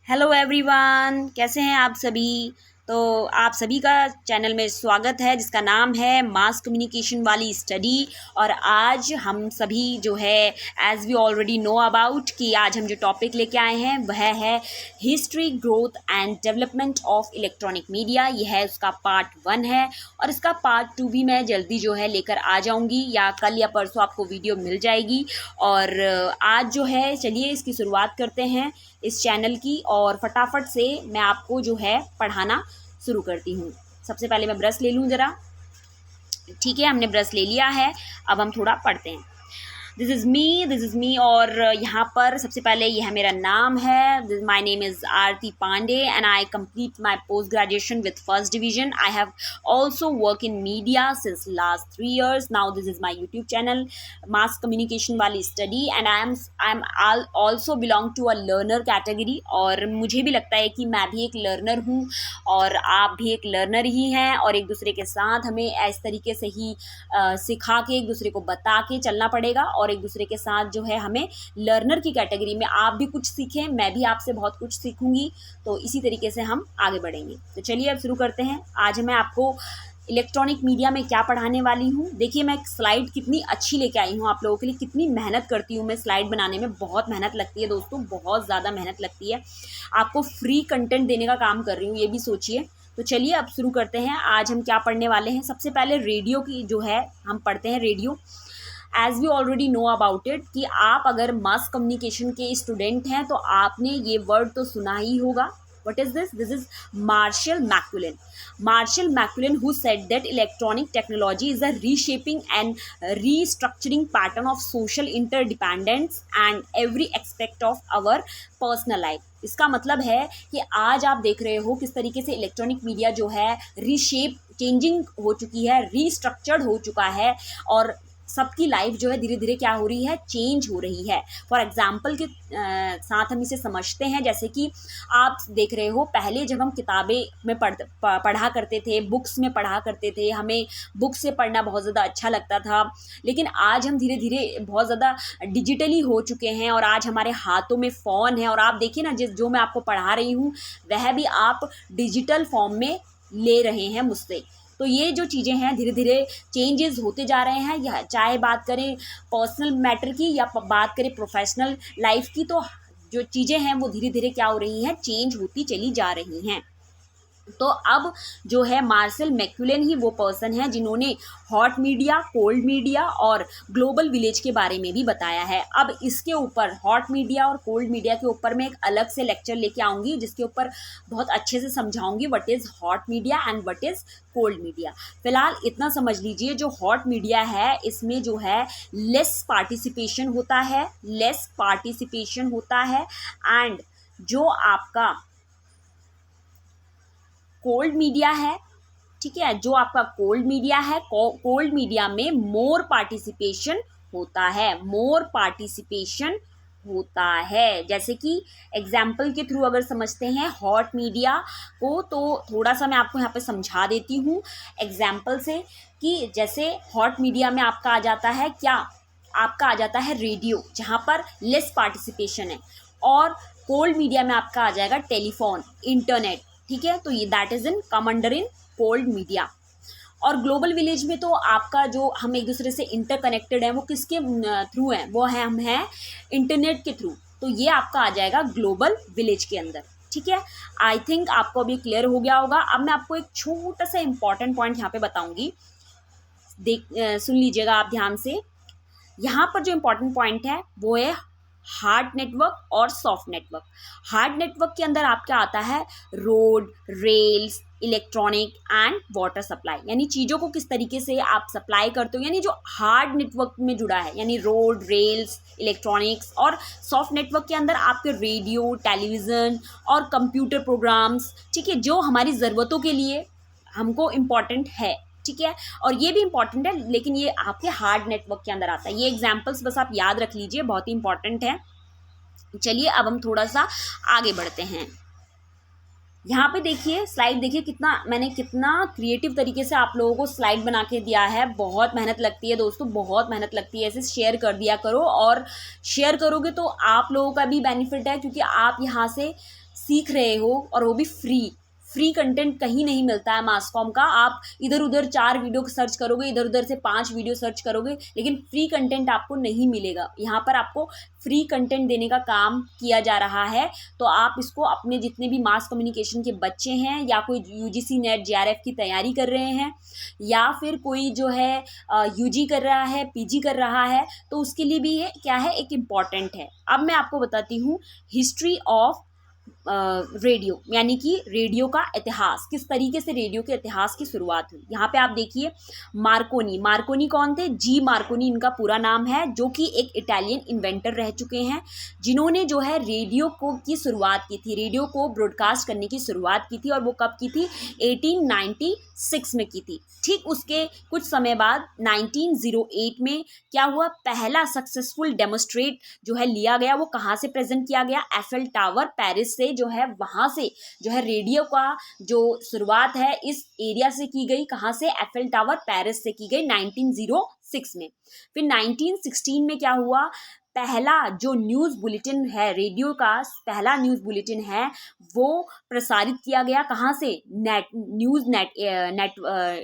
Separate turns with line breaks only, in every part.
Hello everyone, कैसे हैं आप सभी। तो आप सभी का चैनल में स्वागत है जिसका नाम है मास कम्युनिकेशन वाली स्टडी। और आज हम सभी जो है as we already know about कि आज हम जो टॉपिक लेके आए हैं वह है history, growth and development of electronic media. यह है उसका पार्ट 1 है और इसका पार्ट 2 भी मैं जल्दी जो है लेकर आ जाऊंगी, या कल या परसों आपको वीडियो मिल जाएगी। और आज जो है चलिए इसकी शुरुआत करते हैं इस चैनल की, और फटाफट से मैं आपको जो है पढ़ाना शुरू करती हूँ। सबसे पहले मैं ब्रश ले लूँ ज़रा। ठीक है, हमने ब्रश ले लिया है, अब हम थोड़ा पढ़ते हैं। This is me. और यहाँ पर सबसे पहले यह मेरा नाम है। My name is Aarti Pandey and I complete my post graduation with first division. I have also work in media since last 3 years now. This is my YouTube channel mass communication वाली study and I am also belong to a learner category. और मुझे भी लगता है कि मैं भी एक लर्नर हूँ और आप भी एक लर्नर ही हैं, और एक दूसरे के साथ हमें इस तरीके से ही सिखा के एक दूसरे को बता के चलना पड़ेगा, और एक दूसरे के साथ जो है हमें लर्नर की कैटेगरी में आप भी कुछ सीखें, मैं भी आपसे बहुत कुछ सीखूंगी। तो इसी तरीके से हम आगे बढ़ेंगे। तो चलिए अब शुरू करते हैं। आज मैं आपको इलेक्ट्रॉनिक मीडिया में क्या पढ़ाने वाली हूँ। देखिए मैं एक स्लाइड कितनी अच्छी लेके आई हूँ आप लोगों के लिए। कितनी मेहनत करती हूँ मैं स्लाइड बनाने में, बहुत मेहनत लगती है दोस्तों, बहुत ज़्यादा मेहनत लगती है। आपको फ्री कंटेंट देने का काम कर रही हूँ, ये भी सोचिए। तो चलिए अब शुरू करते हैं। आज हम क्या पढ़ने वाले हैं। सबसे पहले रेडियो की जो है हम पढ़ते हैं। Radio as we already know about it कि आप अगर मास कम्युनिकेशन के स्टूडेंट हैं तो आपने ये वर्ड तो सुना ही होगा। What is this? This is Marshall McLuhan. Marshall McLuhan, who said that electronic technology is a reshaping and restructuring pattern of social interdependence and every aspect of our personal life. इसका मतलब है कि आज आप देख रहे हो किस तरीके से इलेक्ट्रॉनिक मीडिया जो है रीशेप, चेंजिंग हो चुकी है, रीस्ट्रक्चर्ड हो चुका है, और सबकी लाइफ जो है धीरे धीरे क्या हो रही है, चेंज हो रही है। फॉर एग्जाम्पल के साथ हम इसे समझते हैं। जैसे कि आप देख रहे हो पहले जब हम किताबें में पढ़ा करते थे, बुक्स में पढ़ा करते थे, हमें बुक से पढ़ना बहुत ज़्यादा अच्छा लगता था। लेकिन आज हम धीरे धीरे बहुत ज़्यादा डिजिटली हो चुके हैं, और आज हमारे हाथों में फ़ोन है। और आप देखिए ना, जो मैं आपको पढ़ा रही हूँ वह भी आप डिजिटल फॉर्म में ले रहे हैं मुझसे। तो ये जो चीज़ें हैं धीरे धीरे चेंजेस होते जा रहे हैं। या चाहे बात करें पर्सनल मैटर की या बात करें प्रोफेशनल लाइफ की, तो जो चीज़ें हैं वो धीरे धीरे क्या हो रही हैं, चेंज होती चली जा रही हैं। तो अब जो है मार्शल मैक्लुहन ही वो पर्सन है जिन्होंने हॉट मीडिया, कोल्ड मीडिया और ग्लोबल विलेज के बारे में भी बताया है। अब इसके ऊपर हॉट मीडिया और कोल्ड मीडिया के ऊपर मैं एक अलग से लेक्चर लेके आऊँगी जिसके ऊपर बहुत अच्छे से समझाऊंगी what is hot media and what is cold media. फिलहाल इतना समझ लीजिए, जो हॉट मीडिया है इसमें जो है लेस पार्टिसिपेशन होता है एंड जो आपका कोल्ड मीडिया है, ठीक है, जो आपका कोल्ड मीडिया है, कोल्ड मीडिया में मोर पार्टिसिपेशन होता है। जैसे कि एग्जाम्पल के थ्रू अगर समझते हैं हॉट मीडिया को, तो थोड़ा सा मैं आपको यहाँ पे समझा देती हूँ एग्जाम्पल से कि जैसे हॉट मीडिया में आपका आ जाता है क्या, आपका आ जाता है रेडियो जहाँ पर लेस पार्टिसिपेशन है, और कोल्ड मीडिया में आपका आ जाएगा टेलीफोन, इंटरनेट। ठीक है, तो ये that is in come under in cold media. और ग्लोबल विलेज में तो आपका जो हम एक दूसरे से इंटरकनेक्टेड है वो किसके थ्रू है, वो है हम हैं इंटरनेट के थ्रू। तो ये आपका आ जाएगा ग्लोबल विलेज के अंदर। ठीक है, आई थिंक आपको अभी क्लियर हो गया होगा। अब मैं आपको एक छोटा सा इंपॉर्टेंट पॉइंट यहाँ पे बताऊंगी, सुन लीजिएगा आप ध्यान से। यहाँ पर जो इंपॉर्टेंट पॉइंट है वो है हार्ड नेटवर्क और सॉफ्ट नेटवर्क। हार्ड नेटवर्क के अंदर आपका आता है road, rails, electronic and water supply, यानी चीज़ों को किस तरीके से आप सप्लाई करते हो, यानी जो हार्ड नेटवर्क में जुड़ा है, यानी रोड, रेल्स, इलेक्ट्रॉनिक्स। और सॉफ्ट नेटवर्क के अंदर आपके रेडियो, टेलीविज़न और कंप्यूटर प्रोग्राम्स, ठीक है, जो हमारी ज़रूरतों के लिए हमको इम्पॉर्टेंट है। ठीक है, और ये भी इंपॉर्टेंट है, लेकिन ये आपके हार्ड नेटवर्क के अंदर आता है। ये एग्जांपल्स बस आप याद रख लीजिए, बहुत ही इंपॉर्टेंट है। चलिए अब हम थोड़ा सा आगे बढ़ते हैं। यहाँ पे देखिए, स्लाइड देखिए, कितना क्रिएटिव तरीके से आप लोगों को स्लाइड बना के दिया है। बहुत मेहनत लगती है दोस्तों, बहुत मेहनत लगती है। ऐसे शेयर कर दिया करो, और शेयर करोगे तो आप लोगों का भी बेनिफिट है, क्योंकि आप यहाँ से सीख रहे हो और वो भी फ्री कंटेंट कहीं नहीं मिलता है मास कॉम का। आप इधर उधर 4 वीडियो सर्च करोगे, इधर उधर से 5 वीडियो सर्च करोगे, लेकिन फ्री कंटेंट आपको नहीं मिलेगा। यहाँ पर आपको फ्री कंटेंट देने का काम किया जा रहा है। तो आप इसको अपने जितने भी मास कम्युनिकेशन के बच्चे हैं, या कोई यूजीसी नेट जेआरएफ की तैयारी कर रहे हैं, या फिर कोई जो है यूजी कर रहा है, पीजी कर रहा है, तो उसके लिए भी ये क्या है, एक इम्पॉर्टेंट है। अब मैं आपको बताती हूँ हिस्ट्री ऑफ रेडियो, यानी कि रेडियो का इतिहास, किस तरीके से रेडियो के इतिहास की शुरुआत हुई। यहाँ पे आप देखिए मार्कोनी कौन थे, जी मार्कोनी इनका पूरा नाम है, जो कि एक इटालियन इन्वेंटर रह चुके हैं, जिन्होंने जो है रेडियो को की शुरुआत की थी, रेडियो को ब्रॉडकास्ट करने की शुरुआत की थी। और वो कब की थी, 1896 में की थी। ठीक उसके कुछ समय बाद 1908 में क्या हुआ, पहला सक्सेसफुल डेमोस्ट्रेट जो है लिया गया। वो कहाँ से प्रेजेंट किया गया, एफएल टावर पेरिस से जो है, वहाँ से जो है रेडियो का जो शुरुआत है इस एरिया से की गई। कहाँ से, एफएल टावर पेरिस से की गई 1906 में। फिर 1916 में क्या हुआ, पहला जो न्यूज़ बुलेटिन है, रेडियो का पहला न्यूज़ बुलेटिन है, वो प्रसारित किया गया कहाँ से,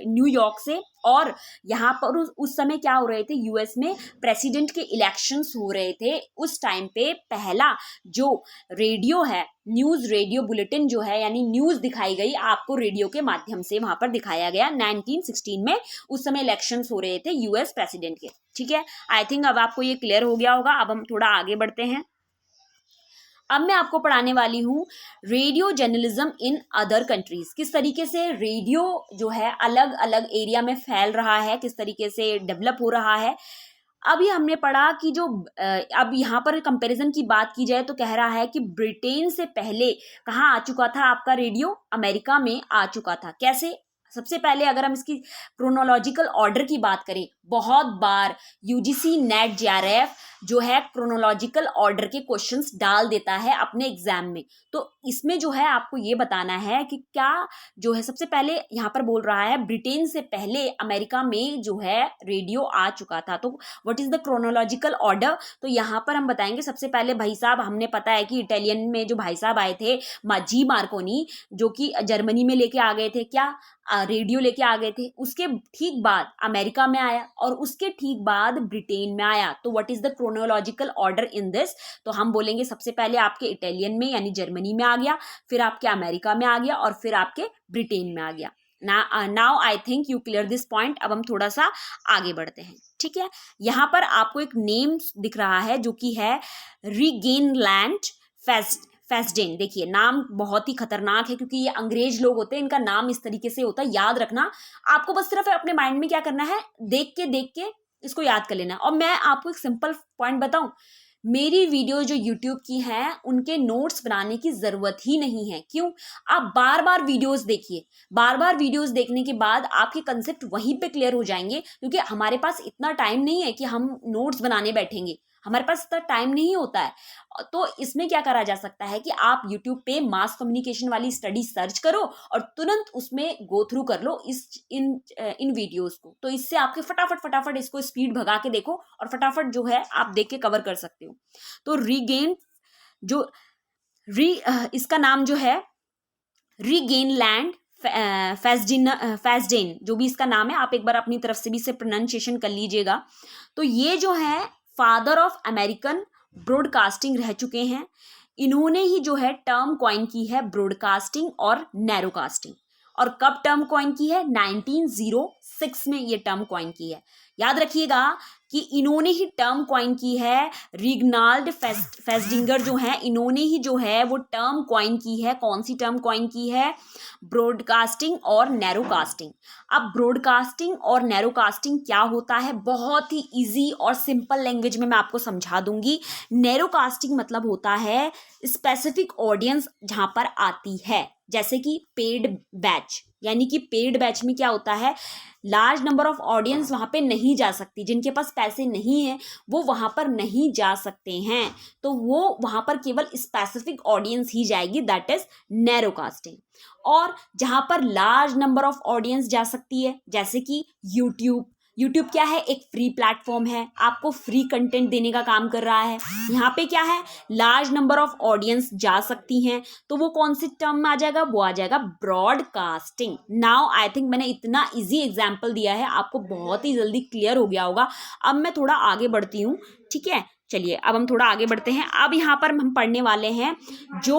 न्यूयॉर्क से। और यहाँ पर उस समय क्या हो रहे थे, यूएस में प्रेसिडेंट के इलेक्शंस हो रहे थे। उस टाइम पे पहला जो रेडियो है, न्यूज़ रेडियो बुलेटिन जो है, यानी न्यूज़ दिखाई गई आपको रेडियो के माध्यम से, वहाँ पर दिखाया गया 1916 में। उस समय इलेक्शंस हो रहे थे यूएस प्रेसिडेंट के। ठीक है, आई थिंक अब आपको ये क्लियर हो गया होगा। अब हम थोड़ा आगे बढ़ते हैं। अब मैं आपको पढ़ाने वाली हूँ radio journalism in other countries, किस तरीके से रेडियो जो है अलग अलग एरिया में फैल रहा है, किस तरीके से डेवलप हो रहा है। अभी हमने पढ़ा कि जो अब यहाँ पर कंपैरिजन की बात की जाए तो कह रहा है कि ब्रिटेन से पहले कहाँ आ चुका था आपका रेडियो, अमेरिका में आ चुका था। कैसे, सबसे पहले अगर हम इसकी क्रोनोलॉजिकल ऑर्डर की बात करें, बहुत बार यूजीसी नेट जेआरएफ जो है क्रोनोलॉजिकल ऑर्डर के क्वेश्चंस डाल देता है अपने एग्जाम में। तो इसमें जो है आपको ये बताना है कि क्या जो है, सबसे पहले यहाँ पर बोल रहा है ब्रिटेन से पहले अमेरिका में जो है रेडियो आ चुका था। तो what is the chronological order, तो यहाँ पर हम बताएंगे सबसे पहले भाई साहब, हमने पता है कि इटालियन में जो भाई साहब आए थे जी मार्कोनी, जो कि जर्मनी में लेके आ गए थे क्या, रेडियो लेके आ गए थे। उसके ठीक बाद अमेरिका में आया और उसके ठीक बाद ब्रिटेन में आया। तो what is the chronological order in this, तो हम बोलेंगे सबसे पहले आपके इटालियन में यानी जर्मनी में आ गया, फिर आपके अमेरिका में आ गया, और फिर आपके ब्रिटेन में आ गया। Now I think you clear this point. अब हम थोड़ा सा आगे बढ़ते हैं। ठीक है, यहाँ पर आपको एक नेम दिख रहा है जो कि है रीगेनलैंड फेस्डेन। देखिए नाम बहुत ही खतरनाक है, क्योंकि ये अंग्रेज लोग होते हैं, इनका नाम इस तरीके से होता है, याद रखना। आपको बस सिर्फ अपने माइंड में क्या करना है, देख के इसको याद कर लेना। और मैं आपको एक सिंपल पॉइंट बताऊं, मेरी वीडियो जो YouTube की हैं उनके नोट्स बनाने की ज़रूरत ही नहीं है। क्यों, आप बार बार वीडियोस देखिए, बार बार वीडियोस देखने के बाद आपके कंसेप्ट वहीं पे क्लियर हो जाएंगे। क्योंकि हमारे पास इतना टाइम नहीं है कि हम नोट्स बनाने बैठेंगे, हमारे पास इतना टाइम नहीं होता है। तो इसमें क्या करा जा सकता है कि आप YouTube पे मास कम्युनिकेशन वाली स्टडी सर्च करो और तुरंत उसमें गो थ्रू कर लो इन वीडियोस को। तो इससे आपके फटाफट इसको स्पीड भगा के देखो और फटाफट जो है आप देख के कवर कर सकते हो। तो रीगेन जो इसका नाम जो है रीगेनलैंड फेस्डेन, जो भी इसका नाम है, आप एक बार अपनी तरफ से भी इसे प्रोनाउंसिएशन कर लीजिएगा। तो ये जो है फादर ऑफ अमेरिकन ब्रॉडकास्टिंग रह चुके हैं। इन्होंने ही जो है टर्म कॉइन की है ब्रॉडकास्टिंग और नैरोकास्टिंग। और कब टर्म कॉइन की है, 1906 में ये टर्म कॉइन की है। याद रखिएगा कि इन्होंने ही टर्म कॉइन की है, रिग्नाल्ड फेस्डिंगर जो है, इन्होंने ही जो है वो टर्म कॉइन की है। कौन सी टर्म कॉइन की है, ब्रॉडकास्टिंग और नैरोकास्टिंग। अब ब्रॉडकास्टिंग और नैरोकास्टिंग क्या होता है, बहुत ही इजी और सिंपल लैंग्वेज में मैं आपको समझा दूंगी। नैरोकास्टिंग मतलब होता है स्पेसिफिक ऑडियंस जहां पर आती है, जैसे कि पेड बैच, यानी कि पेड बैच में क्या होता है, लार्ज नंबर ऑफ ऑडियंस वहाँ पे नहीं जा सकती, जिनके पास पैसे नहीं हैं वो वहाँ पर नहीं जा सकते हैं, तो वो वहाँ पर केवल स्पेसिफिक ऑडियंस ही जाएगी, दैट इज नैरोकास्टिंग। और जहाँ पर लार्ज नंबर ऑफ ऑडियंस जा सकती है, जैसे कि यूट्यूब, यूट्यूब क्या है, एक फ्री प्लेटफॉर्म है, आपको फ्री कंटेंट देने का काम कर रहा है। यहाँ पे क्या है, लार्ज नंबर ऑफ ऑडियंस जा सकती हैं, तो वो कौन सी टर्म में आ जाएगा, वो आ जाएगा ब्रॉडकास्टिंग। नाउ आई थिंक मैंने इतना इजी एग्जाम्पल दिया है, आपको बहुत ही जल्दी क्लियर हो गया होगा। अब मैं थोड़ा आगे बढ़ती हूँ, ठीक है। चलिए अब हम थोड़ा आगे बढ़ते हैं। अब यहाँ पर हम पढ़ने वाले हैं जो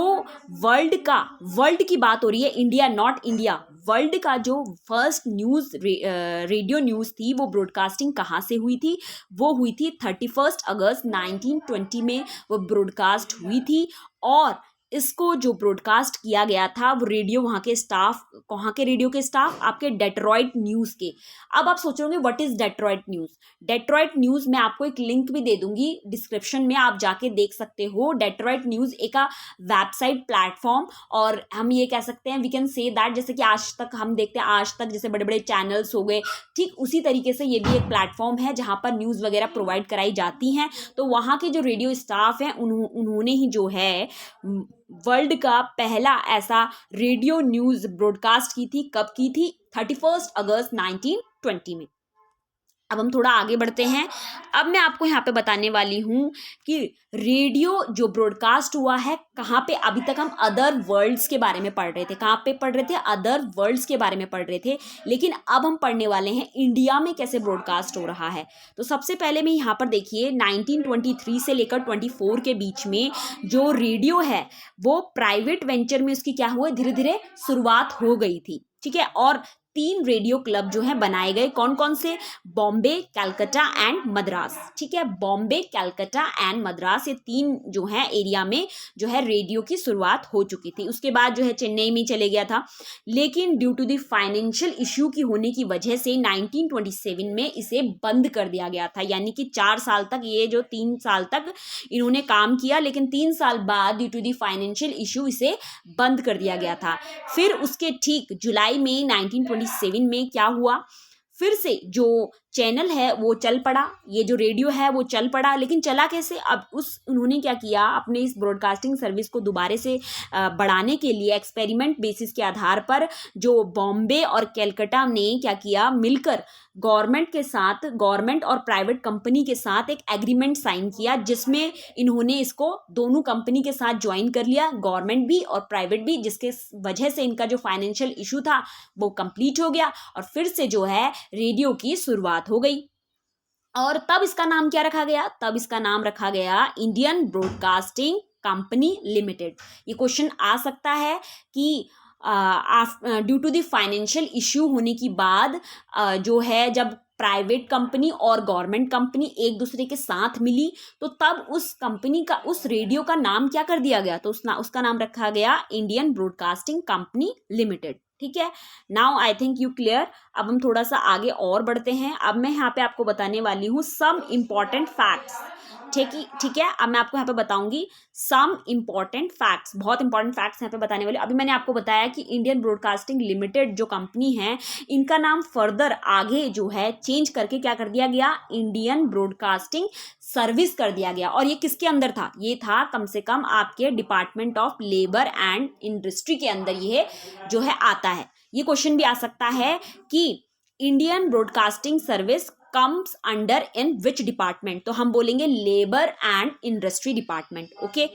वर्ल्ड की बात हो रही है, इंडिया नॉट इंडिया, वर्ल्ड का जो फर्स्ट न्यूज़ रेडियो न्यूज़ थी वो ब्रॉडकास्टिंग कहाँ से हुई थी, वो हुई थी 31 अगस्त 1920 में वो ब्रॉडकास्ट हुई थी। और इसको जो ब्रॉडकास्ट किया गया था वो रेडियो वहाँ के स्टाफ, कहाँ के रेडियो के स्टाफ, आपके डेट्रॉइट न्यूज़ के। अब आप सोचोगे what is Detroit news. Detroit news मैं आपको एक लिंक भी दे दूंगी डिस्क्रिप्शन में, आप जाके देख सकते हो। डेट्रॉइट न्यूज़ एक वेबसाइट प्लेटफॉर्म, और हम ये कह सकते हैं, वी कैन से दैट, जैसे कि आज तक हम देखते हैं, आज तक जैसे बड़े बड़े चैनल्स हो गए, ठीक उसी तरीके से ये भी एक प्लेटफॉर्म है जहाँ पर न्यूज़ वगैरह प्रोवाइड कराई जाती हैं। तो वहाँ के जो रेडियो स्टाफ हैं उन्होंने ही जो है वर्ल्ड का पहला ऐसा रेडियो न्यूज़ ब्रॉडकास्ट की थी। कब की थी, 31 अगस्त 1920 में। अब हम थोड़ा आगे बढ़ते हैं। अब मैं आपको यहाँ पे बताने वाली हूँ कि रेडियो जो ब्रॉडकास्ट हुआ है कहाँ पे। अभी तक हम अदर वर्ल्ड्स के बारे में पढ़ रहे थे, कहाँ पे पढ़ रहे थे, अदर वर्ल्ड्स के बारे में पढ़ रहे थे, लेकिन अब हम पढ़ने वाले हैं इंडिया में कैसे ब्रॉडकास्ट हो रहा है। तो सबसे पहले में यहाँ पर देखिए 1923 से लेकर 24 के बीच में जो रेडियो है वो प्राइवेट वेंचर में उसकी क्या हुआ, धीरे धीरे शुरुआत हो गई थी, ठीक है। और 3 रेडियो क्लब जो हैं बनाए गए, कौन कौन से, बॉम्बे, कलकत्ता एंड मद्रास, ठीक है। बॉम्बे, कलकत्ता एंड मद्रास, ये 3 जो है एरिया में जो है रेडियो की शुरुआत हो चुकी थी। उसके बाद जो है चेन्नई में चले गया था, लेकिन due to the financial issue की होने की वजह से 1927 में इसे बंद कर दिया गया था। यानी कि 4 साल तक, ये जो 3 साल तक इन्होंने काम किया, लेकिन 3 साल बाद due to the financial issue इसे बंद कर दिया गया था। फिर उसके ठीक जुलाई में 1927 में क्या हुआ, फिर से जो चैनल है वो चल पड़ा, ये जो रेडियो है वो चल पड़ा। लेकिन चला कैसे, अब उन्होंने क्या किया, अपने इस ब्रॉडकास्टिंग सर्विस को दोबारा से बढ़ाने के लिए एक्सपेरिमेंट बेसिस के आधार पर जो बॉम्बे और कलकत्ता ने क्या किया, मिलकर गवर्नमेंट के साथ, गवर्नमेंट और प्राइवेट कंपनी के साथ एक एग्रीमेंट साइन किया, जिसमें इन्होंने इसको दोनों कंपनी के साथ ज्वाइन कर लिया, गवर्नमेंट भी और प्राइवेट भी, जिसके वजह से इनका जो फाइनेंशियल इशू था वो कंप्लीट हो गया और फिर से जो है रेडियो की शुरुआत हो गई। और तब इसका नाम क्या रखा गया, तब इसका नाम रखा गया इंडियन ब्रॉडकास्टिंग कंपनी लिमिटेड। ये क्वेश्चन आ सकता है कि due to the financial issue होने की बाद जो है, जब प्राइवेट कंपनी और गवर्नमेंट कंपनी एक दूसरे के साथ मिली, तो तब उस कंपनी का, उस रेडियो का नाम क्या कर दिया गया, तो उसका नाम रखा गया इंडियन ब्रॉडकास्टिंग कंपनी लिमिटेड, ठीक है। Now I think you clear. अब हम थोड़ा सा आगे और बढ़ते हैं। अब मैं यहाँ पे आपको बताने वाली हूँ सम इम्पॉर्टेंट फैक्ट्स, ठीक है। अब मैं आपको यहाँ पे बताऊंगी सम इम्पॉर्टेंट फैक्ट्स, बहुत इंपॉर्टेंट फैक्ट्स यहाँ पे बताने वाले। अभी मैंने आपको बताया कि इंडियन ब्रॉडकास्टिंग लिमिटेड जो कंपनी है, इनका नाम फर्दर आगे जो है चेंज करके क्या कर दिया गया, इंडियन ब्रॉडकास्टिंग सर्विस कर दिया गया। और ये किसके अंदर था, ये था कम से कम आपके department of labour and industry के अंदर ये जो है आता है। ये क्वेश्चन भी आ सकता है कि Indian broadcasting service comes under in which department, तो हम बोलेंगे labour and industry department, okay.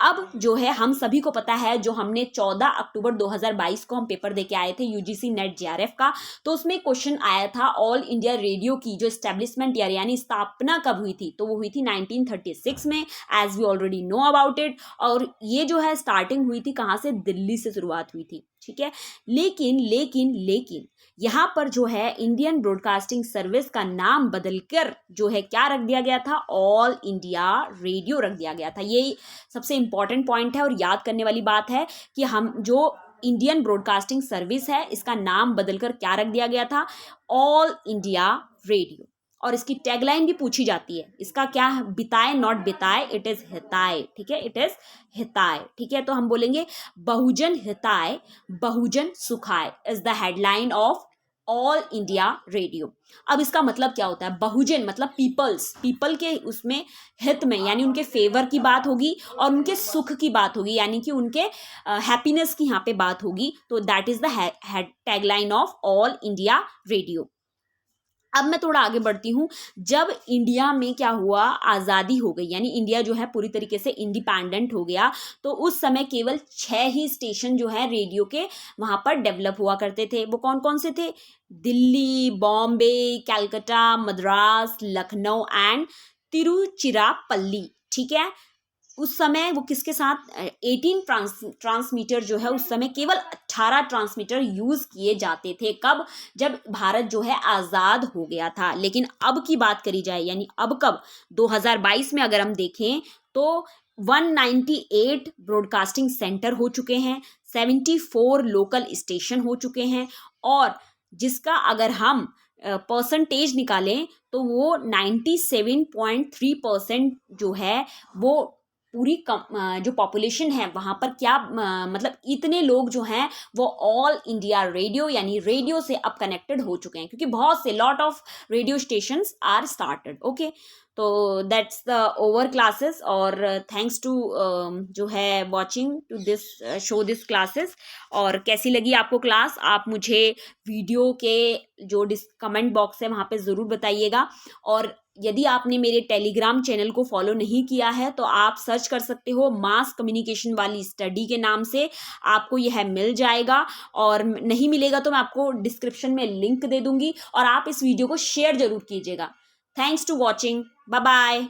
अब जो है हम सभी को पता है, जो हमने 14 अक्टूबर 2022 को हम पेपर देके आए थे यूजीसी नेट जेआरएफ का, तो उसमें क्वेश्चन आया था ऑल इंडिया रेडियो की जो एस्टेब्लिशमेंट ईयर यानी स्थापना कब हुई थी, तो वो हुई थी 1936 में, as we already know about it. और ये जो है स्टार्टिंग हुई थी कहाँ से, दिल्ली से शुरुआत हुई थी, ठीक है। लेकिन यहाँ पर जो है इंडियन ब्रॉडकास्टिंग सर्विस का नाम बदलकर जो है क्या रख दिया गया था, ऑल इंडिया रेडियो रख दिया गया था। ये सबसे इंपॉर्टेंट पॉइंट है और याद करने वाली बात है कि हम जो इंडियन ब्रॉडकास्टिंग सर्विस है इसका नाम बदलकर क्या रख दिया गया था, ऑल इंडिया रेडियो। और इसकी टैगलाइन भी पूछी जाती है, इसका क्या, बिताए नॉट बिताए, इट इज हिताए, ठीक है, इट इज हिताए, ठीक है। तो हम बोलेंगे बहुजन हिताए बहुजन सुखाए is the headline of all India radio. अब इसका मतलब क्या होता है, बहुजन मतलब पीपल के उसमें हित में, यानी उनके फेवर की बात होगी और उनके सुख की बात होगी, यानी कि उनके हैप्पीनेस की यहाँ पे बात होगी। तो that is the tagline of all India radio. अब मैं थोड़ा आगे बढ़ती हूँ। जब इंडिया में क्या हुआ, आज़ादी हो गई, यानी इंडिया जो है पूरी तरीके से इंडिपेंडेंट हो गया, तो उस समय केवल 6 ही स्टेशन जो है रेडियो के वहाँ पर डेवलप हुआ करते थे। वो कौन कौन से थे? दिल्ली, बॉम्बे, कलकत्ता, मद्रास, लखनऊ एंड तिरुचिरापल्ली। ठीक है। उस समय वो किसके साथ 18 ट्रांसमीटर जो है, उस समय केवल 18 ट्रांसमीटर यूज किए जाते थे। कब? जब भारत जो है आज़ाद हो गया था। लेकिन अब की बात करी जाए, यानी अब कब, 2022 में अगर हम देखें तो 198 ब्रॉडकास्टिंग सेंटर हो चुके हैं, 74 लोकल स्टेशन हो चुके हैं, और जिसका अगर हम परसेंटेज निकालें तो वो 97.3% जो है, वो पूरी जो पॉपुलेशन है वहाँ पर क्या मतलब इतने लोग जो हैं वो ऑल इंडिया रेडियो यानी रेडियो से अब कनेक्टेड हो चुके हैं, क्योंकि बहुत से lot of radio stations are started. Okay, तो दैट्स द ओवर क्लासेस, और थैंक्स टू जो है watching to this show this classes. और कैसी लगी आपको क्लास, आप मुझे वीडियो के जो कमेंट बॉक्स है वहाँ पे ज़रूर बताइएगा। और यदि आपने मेरे टेलीग्राम चैनल को फॉलो नहीं किया है तो आप सर्च कर सकते हो मास कम्युनिकेशन वाली स्टडी के नाम से, आपको यह मिल जाएगा। और नहीं मिलेगा तो मैं आपको डिस्क्रिप्शन में लिंक दे दूंगी, और आप इस वीडियो को शेयर जरूर कीजिएगा। Thanks to watching, bye bye.